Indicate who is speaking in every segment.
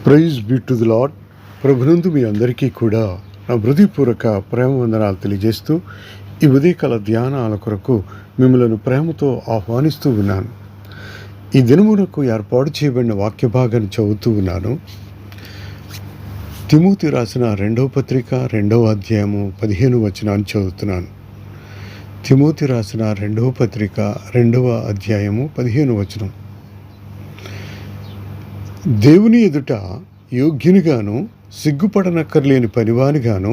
Speaker 1: Praise be to the Lord. ప్రభునందు మీ అందరికీ కూడా నా హృదయపూర్వక ప్రేమ వందనాలు తెలియజేస్తూ ఈ ఉదయకాల ధ్యానాల కొరకు మిమ్మల్ని ప్రేమతో ఆహ్వానిస్తూ ఉన్నాను. ఈ దినమునకు ఏర్పాటు చేయబడిన వాక్య భాగాన్ని చదువుతూ ఉన్నాను. తిమోతి రాసిన 2వ పత్రిక 2వ అధ్యాయము 15వ వచనాన్ని చదువుతున్నాను. తిమోతి రాసిన 2వ పత్రిక 2వ అధ్యాయము 15వ వచనం. దేవుని ఎదుట యోగ్యునిగాను సిగ్గుపడనక్కర్లేని పనివానిగాను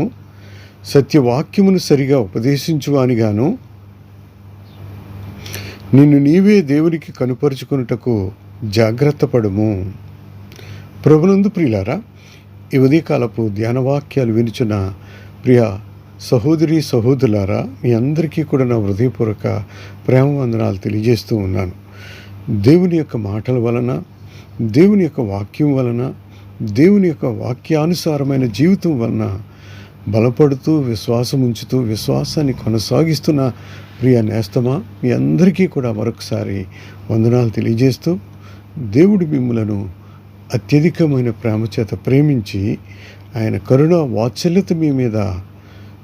Speaker 1: సత్యవాక్యమును సరిగా ఉపదేశించువానిగాను నిన్ను నీవే దేవునికి కనుపరుచుకొనుటకు జాగ్రత్త పడుము. ప్రభునందు ప్రియులారా, ఈ ఉదయకాలపు ధ్యానవాక్యాలు వినుచున్న ప్రియ సహోదరి సహోదరులారా, మీ అందరికీ కూడా నా హృదయపూర్వక ప్రేమ వందనాలు తెలియజేస్తూ ఉన్నాను. దేవుని యొక్క మాటల వలన, దేవుని యొక్క వాక్యం వలన, దేవుని యొక్క వాక్యానుసారమైన జీవితం వలన బలపడుతూ విశ్వాసం ఉంచుతూ విశ్వాసాన్ని కొనసాగిస్తున్న ప్రియ నేస్తమా, మీ అందరికీ కూడా మరొకసారి వందనాలు తెలియజేస్తూ, దేవుడు మిమ్ములను అత్యధికమైన ప్రేమ చేత ప్రేమించి ఆయన కరుణ వాత్సల్యత మీ మీద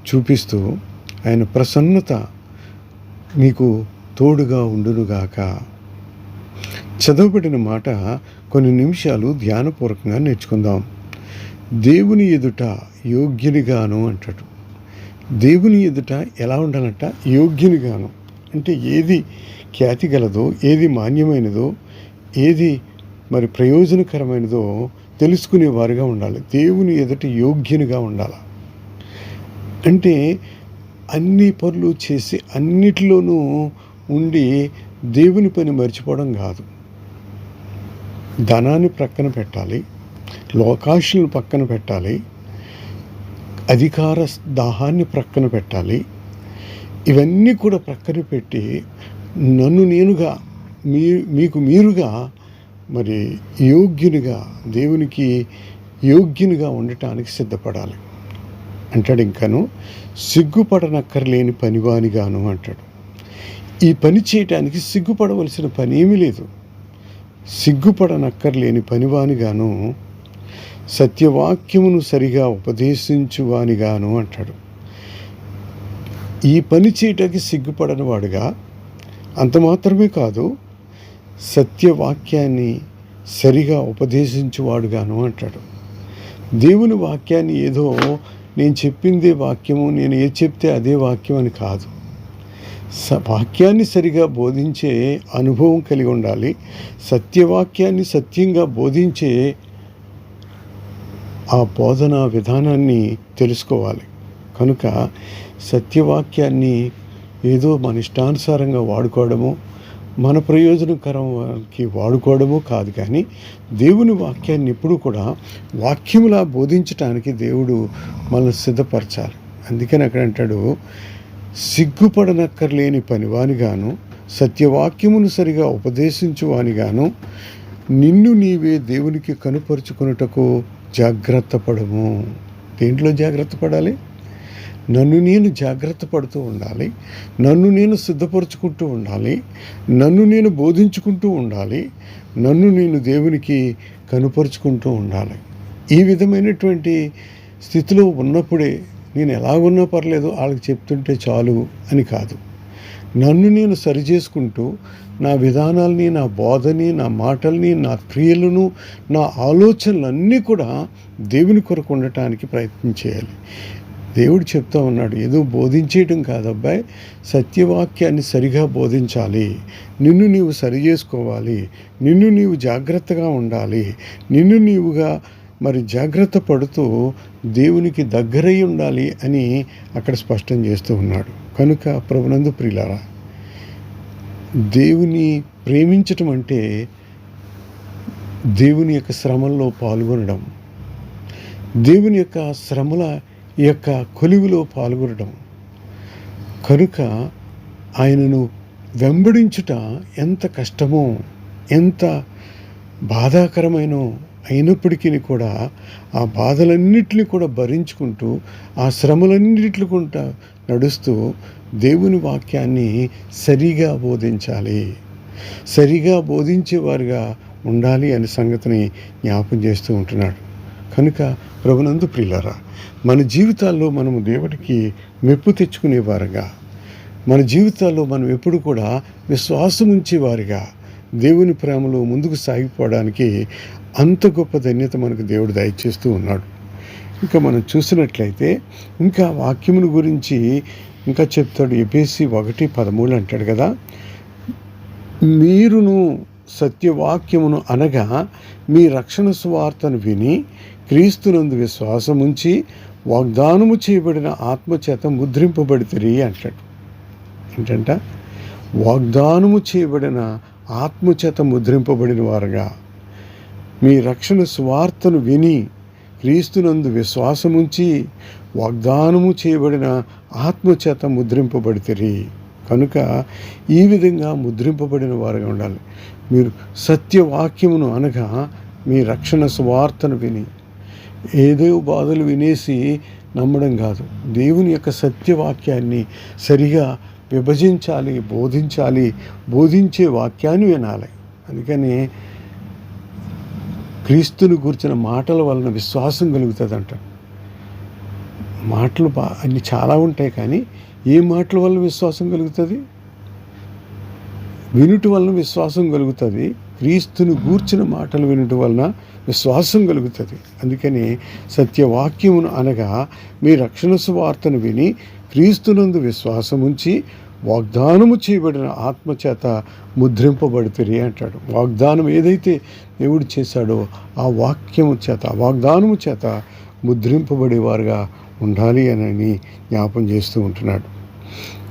Speaker 1: చూపిస్తూ ఆయన ప్రసన్నత మీకు తోడుగా ఉండునుగాక. చదవబడిన మాట కొన్ని నిమిషాలు ధ్యానపూర్వకంగా నేర్చుకుందాం. దేవుని ఎదుట యోగ్యునిగాను అంటాడు. దేవుని ఎదుట ఎలా ఉండాలంట? యోగ్యునిగాను. అంటే ఏది ఖ్యాతి గలదో, ఏది మాన్యమైనదో, ఏది మరి ప్రయోజనకరమైనదో తెలుసుకునేవారుగా ఉండాలి. దేవుని ఎదుట యోగ్యునిగా ఉండాలి. అంటే అన్ని పనులు చేసి అన్నిటిలోనూ ఉండి దేవుని పని మర్చిపోవడం కాదు. ధనాన్ని ప్రక్కన పెట్టాలి, లోకాశలను పక్కన పెట్టాలి, అధికార దాహాన్ని ప్రక్కన పెట్టాలి. ఇవన్నీ కూడా ప్రక్కన పెట్టి నన్ను నేనుగా మీకు మీరుగా మరి యోగ్యునిగా, దేవునికి యోగ్యునిగా ఉండటానికి సిద్ధపడాలి అంటాడు. ఇంకాను సిగ్గుపడనక్కర్లేని పనివానిగాను అంటాడు. ఈ పని చేయటానికి సిగ్గుపడవలసిన పని ఏమీ లేదు. సిగ్గుపడనక్కర్లేని పనివానిగాను సత్యవాక్యమును సరిగా ఉపదేశించువానిగాను అంటాడు. ఈ పని చేయటానికి సిగ్గుపడని వాడుగా, అంత మాత్రమే కాదు, సత్యవాక్యాన్ని సరిగా ఉపదేశించువాడుగాను అంటాడు. దేవుని వాక్యాన్ని ఏదో నేను చెప్పిందే వాక్యము, నేను ఏది చెప్తే అదే వాక్యం అని కాదు. వాక్యాన్ని సరిగా బోధించే అనుభవం కలిగి ఉండాలి. సత్యవాక్యాన్ని సత్యంగా బోధించే ఆ బోధనా విధానాన్ని తెలుసుకోవాలి. కనుక సత్యవాక్యాన్ని ఏదో మన ఇష్టానుసారంగా వాడుకోవడము, మన ప్రయోజనకరంకి వాడుకోవడము కాదు, కానీ దేవుని వాక్యాన్ని ఎప్పుడు కూడా వాక్యములా బోధించటానికి దేవుడు మనల్ని సిద్ధపరచాలి. అందుకని అక్కడ అంటాడు, సిగ్గుపడనక్కర్లేని పనివానిగాను సత్యవాక్యమును సరిగా ఉపదేశించువానిగాను నిన్ను నీవే దేవునికి కనుపరుచుకొనుటకు జాగ్రత్త పడము. దేంట్లో జాగ్రత్త పడాలి? నన్ను నేను జాగ్రత్త పడుతూ ఉండాలి, నన్ను నేను సిద్ధపరుచుకుంటూ ఉండాలి, నన్ను నేను బోధించుకుంటూ ఉండాలి, నన్ను నేను దేవునికి కనుపరుచుకుంటూ ఉండాలి. ఈ విధమైనటువంటి స్థితిలో ఉన్నప్పుడే నేను ఎలాగున్నా పర్లేదు, వాళ్ళకి చెప్తుంటే చాలు అని కాదు. నన్ను నేను సరిచేసుకుంటూ నా విధానాల్ని, నా బోధని, నా మాటల్ని, నా క్రియలను, నా ఆలోచనలన్నీ కూడా దేవుని కొరకు ఉండటానికి ప్రయత్నం చేయాలి. దేవుడు చెప్తా ఉన్నాడు, ఏదో బోధించేయటం కాదబ్బాయి, సత్యవాక్యాన్ని సరిగా బోధించాలి. నిన్ను నీవు సరి చేసుకోవాలి, నిన్ను నీవు జాగ్రత్తగా ఉండాలి, నిన్ను నీవుగా మరి జాగ్రత్త పడుతూ దేవునికి దగ్గరై ఉండాలి అని అక్కడ స్పష్టం చేస్తూ ఉన్నాడు. కనుక ప్రభునందు ప్రియులారా, దేవుని ప్రేమించటం అంటే దేవుని యొక్క శ్రమల్లో పాల్గొనడం, దేవుని యొక్క శ్రమల యొక్క కొలువులో పాల్గొనడం. కనుక ఆయనను వెంబడించుట ఎంత కష్టమో, ఎంత బాధాకరమైనో అయినప్పటికీ కూడా ఆ బాధలన్నిటిని కూడా భరించుకుంటూ, ఆ శ్రమలన్నిటి కూడా నడుస్తూ దేవుని వాక్యాన్ని సరిగా బోధించాలి. సరిగా బోధించేవారుగా ఉండాలి అనే సంగతిని జ్ఞాపం చేస్తూ ఉంటున్నాడు. కనుక ప్రభునందు ప్రియులారా, మన జీవితాల్లో మనము దేవుడికి మెప్పు తెచ్చుకునేవారుగా, మన జీవితాల్లో మనం ఎప్పుడు కూడా విశ్వాసం ఉంచేవారిగా దేవుని ప్రేమలో ముందుకు సాగిపోవడానికి అంత గొప్ప ధన్యత మనకు దేవుడు దయచేస్తూ ఉన్నాడు. ఇంకా మనం చూసినట్లయితే ఇంకా వాక్యమును గురించి ఇంకా చెప్తాడు. ఎఫెసీ 1:13 అంటాడు కదా, మీరును సత్యవాక్యమును అనగా మీ రక్షణ సువార్తను విని క్రీస్తునందు విశ్వాసముంచి వాగ్దానము చేయబడిన ఆత్మచేత ముద్రింపబడితిరి అంటాడు. ఏంటంట? వాగ్దానము చేయబడిన ఆత్మచేత ముద్రింపబడిన వారుగా మీ రక్షణ సువార్తను విని క్రీస్తునందు విశ్వాసముంచి వాగ్దానము చేయబడిన ఆత్మచేత ముద్రింపబడితిరి. కనుక ఈ విధంగా ముద్రింపబడిన వారుగా ఉండాలి. మీరు సత్యవాక్యమును అనగా మీ రక్షణ సువార్తను విని, ఏదో బాధలు వినేసి నమ్మడం కాదు, దేవుని యొక్క సత్యవాక్యాన్ని సరిగా విభజించాలి, బోధించాలి, బోధించే వాక్యాన్ని వినాలి. అందుకని క్రీస్తుని గూర్చిన మాటల వలన విశ్వాసం కలుగుతుందంట. మాటలు అన్ని చాలా ఉంటాయి, కానీ ఏ మాటల వలన విశ్వాసం కలుగుతుంది? వినుట వలన విశ్వాసం కలుగుతుంది. క్రీస్తుని గూర్చిన మాటలు వినుట వలన విశ్వాసం కలుగుతుంది. అందుకని సత్యవాక్యమును అనగా మీ రక్షణ సువార్తను విని క్రీస్తునందు విశ్వాసముంచి వాగ్దానము చేయబడిన ఆత్మచేత ముద్రింపబడితిరి అంటాడు. వాగ్దానం ఏదైతే దేవుడు చేశాడో ఆ వాక్యము చేత, వాగ్దానము చేత ముద్రింపబడేవారుగా ఉండాలి అని జ్ఞాపం చేస్తూ ఉంటున్నాడు.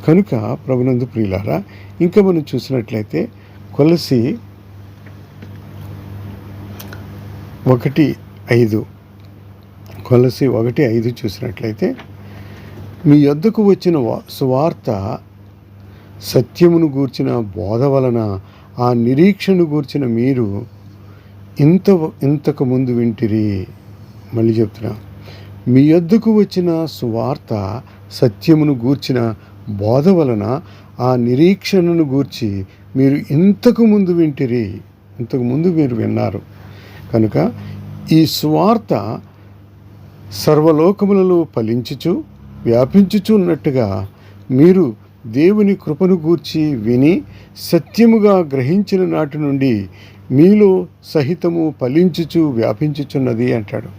Speaker 1: కనుక ప్రభునందు ప్రియులారా, ఇంకా మనం చూసినట్లయితే కొలస్సీ 1:5 కొలస్సీ 1:5 చూసినట్లయితే, మీ యొద్దకు వచ్చిన సువార్త సత్యమును గూర్చిన బోధ వలన ఆ నిరీక్షను గూర్చిన మీరు ఇంతకు ముందు వింటిరి. మళ్ళీ చెప్తున్నా, మీ యొద్దకు వచ్చిన సువార్త సత్యమును గూర్చిన బోధ వలన ఆ నిరీక్షణను గూర్చి మీరు ఇంతకు ముందు వింటిరి. ఇంతకు ముందు మీరు విన్నారు. కనుక ఈ సువార్త సర్వలోకములలో ఫలించుచు వ్యాపించుచున్నట్టుగా మీరు దేవుని కృపను గూర్చి విని సత్యముగా గ్రహించిన నాటి నుండి మీలో సహితము ఫలించుచు వ్యాపించుచున్నది అంటాడు.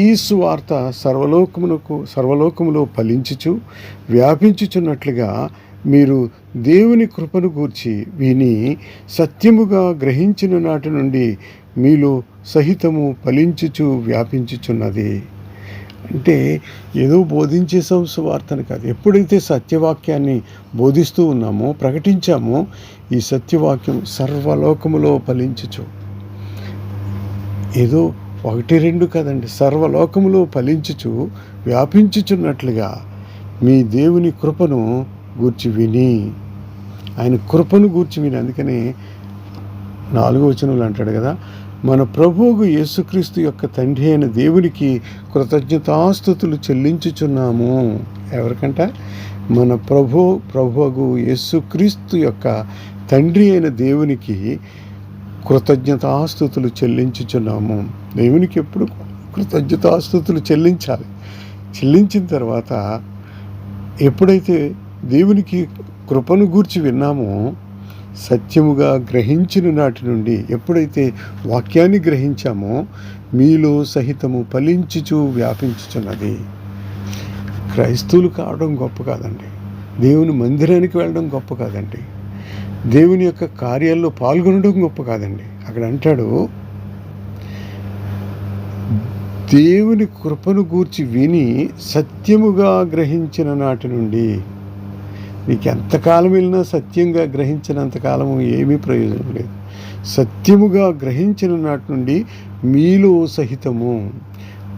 Speaker 1: ఈ సువార్త సర్వలోకములో ఫలించుచు వ్యాపించుచున్నట్లుగా మీరు దేవుని కృపను గూర్చి విని సత్యముగా గ్రహించిన నాటి నుండి మీలో సహితము ఫలించుచు వ్యాపించుచున్నది. అంటే ఏదో బోధించేసాం సువార్తను కాదు. ఎప్పుడైతే సత్యవాక్యాన్ని బోధిస్తూ ఉన్నామో, ప్రకటించామో, ఈ సత్యవాక్యం సర్వలోకములో ఫలించుచు, ఏదో 1-2 కాదండి, సర్వలోకములో ఫలించుచు వ్యాపించుచున్నట్లుగా మీ దేవుని కృపను గూర్చి విని, ఆయన కృపను గూర్చి విని. అందుకని 4వ వచనంలో అంటాడు కదా, మన ప్రభువుకు యేసుక్రీస్తు యొక్క తండ్రి అయిన దేవునికి కృతజ్ఞతాస్తుతులు చెల్లించుచున్నాము. ఎవరికంట? మన ప్రభువుకు యేసుక్రీస్తు యొక్క తండ్రి అయిన దేవునికి కృతజ్ఞతాస్తుతులు చెల్లించుచున్నాము. దేవునికి ఎప్పుడు కృతజ్ఞతాస్తుతులు చెల్లించాలి. చెల్లించిన తర్వాత ఎప్పుడైతే దేవునికి కృపను గూర్చి విన్నామో, సత్యముగా గ్రహించిన నాటి నుండి, ఎప్పుడైతే వాక్యాన్ని గ్రహించామో, మీలో సహితము ఫలించుచు వ్యాపించుచున్నది. క్రైస్తవులు కావడం గొప్ప కాదండి, దేవుని మందిరానికి వెళ్ళడం గొప్ప కాదండి, దేవుని యొక్క కార్యాల్లో పాల్గొనడం గొప్ప కాదండి. అక్కడ అంటాడు, దేవుని కృపను గూర్చి విని సత్యముగా గ్రహించిన నాటి నుండి. నీకు ఎంతకాలం వెళ్ళినా సత్యంగా గ్రహించినంతకాలము ఏమీ ప్రయోజనం లేదు. సత్యముగా గ్రహించిన నాటి నుండి మీలో సహితము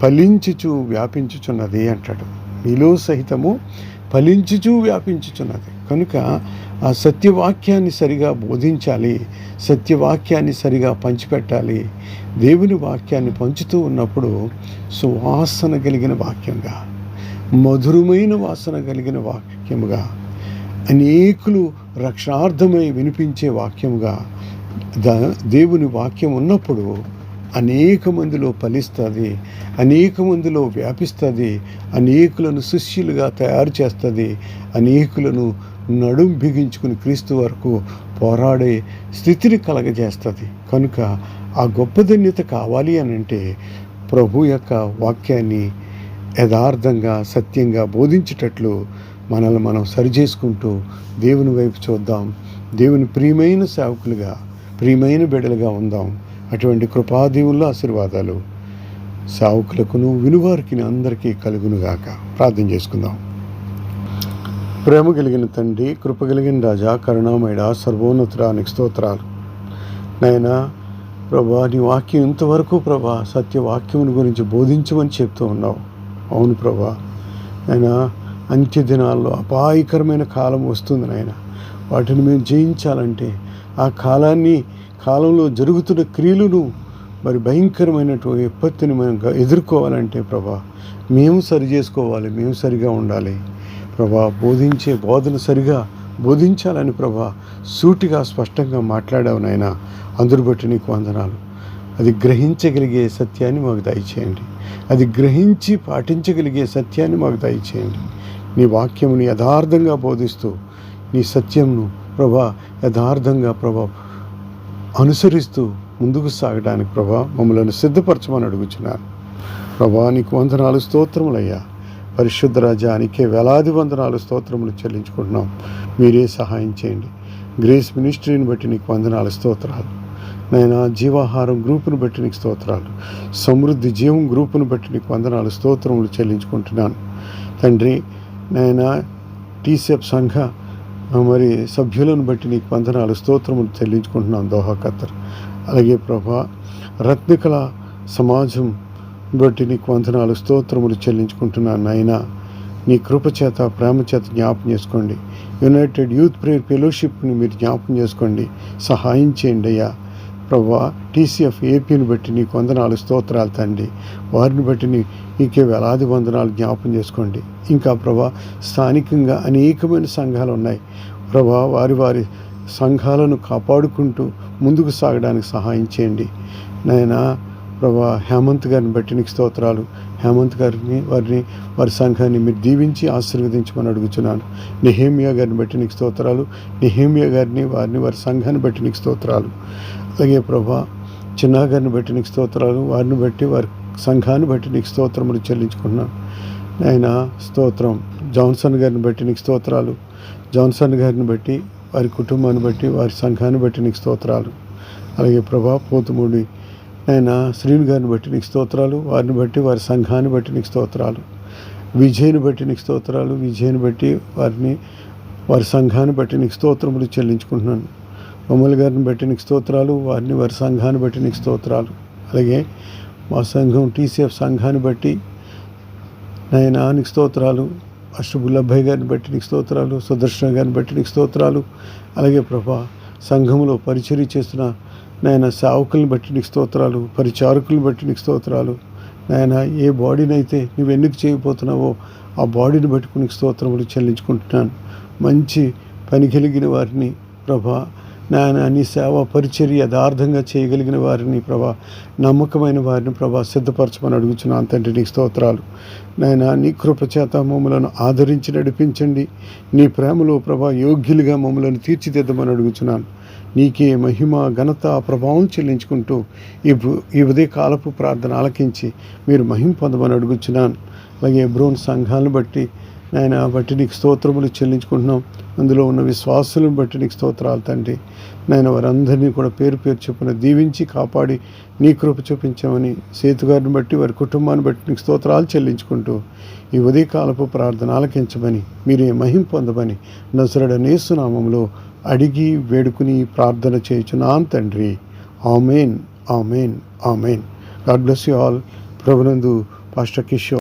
Speaker 1: ఫలించుచు వ్యాపించుచున్నది అంటాడు. మీలో సహితము ఫలించుచు వ్యాపించుచున్నది. కనుక ఆ సత్యవాక్యాన్ని సరిగా బోధించాలి, సత్యవాక్యాన్ని సరిగా పంచిపెట్టాలి. దేవుని వాక్యాన్ని పంచుతూ ఉన్నప్పుడు సువాసన కలిగిన వాక్యంగా, మధురమైన వాసన కలిగిన వాక్యముగా, అనేకులు రక్షణార్థమై వినిపించే వాక్యముగా దేవుని వాక్యం ఉన్నప్పుడు అనేక మందిలో ఫలిస్తుంది, అనేక మందిలో వ్యాపిస్తుంది, అనేకులను శిష్యులుగా తయారు చేస్తుంది, అనేకులను నడుం బిగించుకుని క్రీస్తు వరకు పోరాడే స్థితిని కలగజేస్తుంది. కనుక ఆ గొప్ప ధన్యత కావాలి అని అంటే ప్రభు యొక్క వాక్యాన్ని యథార్థంగా సత్యంగా బోధించేటట్లు మనల్ని మనం సరిచేసుకుంటూ దేవుని వైపు చూద్దాం. దేవుని ప్రియమైన సేవకులుగా, ప్రియమైన బిడ్డలుగా ఉందాం. అటువంటి కృపాదేవుల ఆశీర్వాదాలు సేవకులకును వినువారికి అందరికీ కలుగునుగాక. ప్రార్థన చేసుకుందాం. ప్రేమ కలిగిన తండ్రి, కృప కలిగిన రాజా, కరుణామయుడా, సర్వోన్నతురానికి స్తోత్రాలు. నాయనా ప్రభా, నీ వాక్యం ఇంతవరకు ప్రభా సత్యవాక్యముని గురించి బోధించమని చెప్తూ ఉన్నావు. అవును ప్రభా, నాయనా అంత్య దినాల్లో అపాయకరమైన కాలం వస్తుంది నాయన. వాటిని మేము జయించాలంటే ఆ కాలంలో జరుగుతున్న క్రియలను మరి భయంకరమైనటువంటి విపత్తుని మనం ఎదుర్కోవాలంటే ప్రభా మేము సరి చేసుకోవాలి, మేము సరిగా ఉండాలి ప్రభా. బోధించే బోధన సరిగా బోధించాలని ప్రభా సూటిగా స్పష్టంగా మాట్లాడావు నాయన. అందును బట్టి నీకు వందనాలు. అది గ్రహించగలిగే సత్యాన్ని మాకు దయచేయండి, అది గ్రహించి పాటించగలిగే సత్యాన్ని మాకు దయచేయండి. నీ వాక్యముని యథార్థంగా బోధిస్తూ నీ సత్యంను ప్రభా యథార్థంగా ప్రభా అనుసరిస్తూ ముందుకు సాగడానికి ప్రభా మమ్మల్ని సిద్ధపరచమని అడుగుచున్నాను. ప్రభా నీకు వందనాలు, స్తోత్రములయ్యా. పరిశుద్ధ రాజ్యానికే వేలాది వందనాలు, స్తోత్రములు చెల్లించుకుంటున్నాం. మీరే సహాయం చేయండి. గ్రేస్ మినిస్ట్రీని బట్టి నీకు వందనాలు, స్తోత్రాలు. నాయనా జీవాహారం గ్రూపును బట్టి నీకు స్తోత్రాలు. సమృద్ధి జీవం గ్రూపును బట్టి నీకు వందనాలు, స్తోత్రములు చెల్లించుకుంటున్నాను తండ్రి. నాయనా టీసీఎఫ్ సంఘ మరి సభ్యులను బట్టి నీకు వందనాలు, స్తోత్రములు చెల్లించుకుంటున్నాం. దోహా ఖత్తర్ అలాగే ప్రభా రత్నికల సమాజం బట్టి నీకు వందనాలు, స్తోత్రములు చెల్లించుకుంటున్నాను. నాయనా నీ కృపచేత ప్రేమ చేత జ్ఞాపం చేసుకోండి. యునైటెడ్ యూత్ ప్రేయర్ ఫెలోషిప్ని మీరు జ్ఞాపం చేసుకోండి, సహాయం చేయండి అయ్యా. ప్రభా టీసీఎఫ్ ఏపీని బట్టి నీకు వందనాలు, స్తోత్రాలు తండ్రి. వారిని బట్టి నీకే వేలాది వందనాలు జ్ఞాపం చేసుకోండి. ఇంకా ప్రభా స్థానికంగా అనేకమైన సంఘాలు ఉన్నాయి ప్రభా. వారి సంఘాలను కాపాడుకుంటూ ముందుకు సాగడానికి సహాయం చేయండి నాయనా. ప్రభా హేమంత్ గారిని బట్టి నీకు స్తోత్రాలు. హేమంత్ గారిని వారి సంఘాన్ని మీరు దీవించి ఆశీర్వదించమని అడుగుతున్నాను. నెహేమియా గారిని బట్టి నీకు స్తోత్రాలు. నెహేమియా గారిని వారి సంఘాన్ని బట్టి నీకు స్తోత్రాలు. అలాగే ప్రభా చిన్నా గారిని బట్టి నీకు స్తోత్రాలు. వారిని బట్టి వారి సంఘాన్ని బట్టి నీకు స్తోత్రములు చెల్లించుకున్నాను ఆయన. స్తోత్రం. జాన్సన్ గారిని బట్టి నీకు స్తోత్రాలు. జాన్సన్ గారిని బట్టి వారి కుటుంబాన్ని బట్టి వారి సంఘాన్ని బట్టి నీకు స్తోత్రాలు. అలాగే ప్రభా పోతుమూడి ఆయన శ్రీని గారిని బట్టి నీకు స్తోత్రాలు. వారిని బట్టి వారి సంఘాన్ని బట్టి నీకు స్తోత్రాలు. విజయ్ని బట్టి నీకు స్తోత్రాలు. విజయ్ని బట్టి వారి సంఘాన్ని బట్టి నీకు స్తోత్రములు చెల్లించుకుంటున్నాను. బొమ్మల గారిని బట్టి నీకు స్తోత్రాలు. వారి సంఘాన్ని బట్టి నీకు స్తోత్రాలు. అలాగే మా సంఘం టీసీఎఫ్ సంఘాన్ని బట్టి నాయనా నీకు స్తోత్రాలు. అష్టబుల్లభయ్య గారిని బట్టి నీకు స్తోత్రాలు. సుదర్శన గారిని బట్టి నీకు స్తోత్రాలు. అలాగే ప్రభా సంఘంలో పరిచర్య చేస్తున్న నాయన సేవకుల్ని బట్టి నీకు స్తోత్రాలు. పరిచారకుల్ని బట్టి నీకు స్తోత్రాలు. నాయన ఏ బాడీనైతే నువ్వు ఎన్నిక చేయబోతున్నావో ఆ బాడీని బట్టి నీకు స్తోత్రములు చెల్లించుకుంటున్నాను. మంచి పని కలిగిన వారిని ప్రభా నాయన నీ సేవ పరిచర్య యథార్థంగా చేయగలిగిన వారిని ప్రభా నమ్మకమైన వారిని ప్రభా సిద్ధపరచమని అడుగుచున్నాను తండ్రి. నీకు స్తోత్రాలు నాయన. నీ కృపచేత మమ్మలను ఆదరించి నడిపించండి. నీ ప్రేమలో ప్రభా యోగ్యులుగా మమ్మలను తీర్చిదిద్దమని అడుగుచున్నాను. నీకే మహిమ ఘనత ప్రభావం చెల్లించుకుంటూ ఈ ఉదయకాలపు ప్రార్థన ఆలకించి మీరు మహిమ పొందమని అడుగుచున్నాను. అలాగే బ్రోన్ సంఘాలను బట్టి నాయన బట్టి నీకు స్తోత్రములు చెల్లించుకుంటున్నాం. అందులో ఉన్న విశ్వాసులను బట్టి నీకు స్తోత్రాలు తండ్రి. నాయన వారందరినీ కూడా పేరు చొప్పున దీవించి కాపాడి నీ కృప చూపించామని సేతుగారిని బట్టి వారి కుటుంబాన్ని బట్టి నీకు స్తోత్రాలు చెల్లించుకుంటూ ఈ ఉదయకాలపు ప్రార్థన ఆలకించమని మీరే మహిమ పొందమని నజరేయుడైన యేసు నామములో అడిగి వేడుకుని ప్రార్థన చేయుచున్నాం తండ్రి. Amen, amen, amen. God bless you all. ప్రభునందు పాస్టర్ కిషోర్.